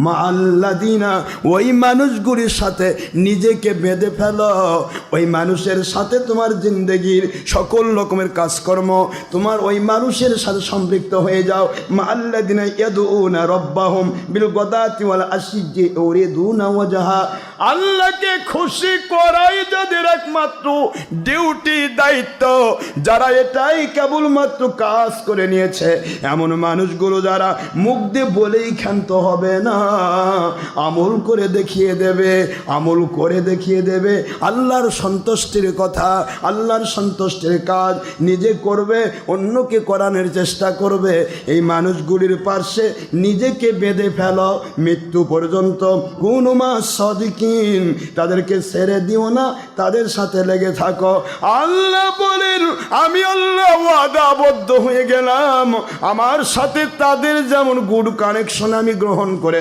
মাআল্লাযিনা, ওই মানুষগুলির সাথে নিজেকে বেঁধে ফেলো। ওই মানুষের সাথে তোমার জিন্দেগির সকল রকমের কাজকর্ম তোমার ওই মানুষের সাথে সম্পৃক্ত হয়ে যাও। মাআল্লাযিনা ইয়াদউনা রাব্বাহুম বিল গাদাতি ওয়াল আশিয়্যি ইউরিদুনা ওয়াজহা, আল্লাহকে খুশি করাই যাদের একমাত্র ডিউটি, দায়িত্ব, যারা এটাই কেবলমাত্র কাজ করে নিয়েছে, এমন মানুষগুলো যারা মুখ দিয়ে বলেই ক্ষান্ত হবে না, আমল করে দেখিয়ে দেবে, আমল করে দেখিয়ে দেবে। আল্লাহর সন্তুষ্টির কথা, আল্লাহর সন্তুষ্টির কাজ নিজে করবে, অন্যকে করানোর চেষ্টা করবে। এই মানুষগুলির পাশে নিজেকে বেঁধে ফেলো মৃত্যু পর্যন্ত। কুনু মা সাদিকিন, তাদেরকে ছেড়ে দিও না, তাদের সাথে লেগে থাকো। আল্লাহ বলেন, আমি আল্লাহ ওয়াদাবদ্ধ হয়ে গেলাম, আমার সাথে তাদের যেমন গুড কানেকশন আমি গ্রহণ করে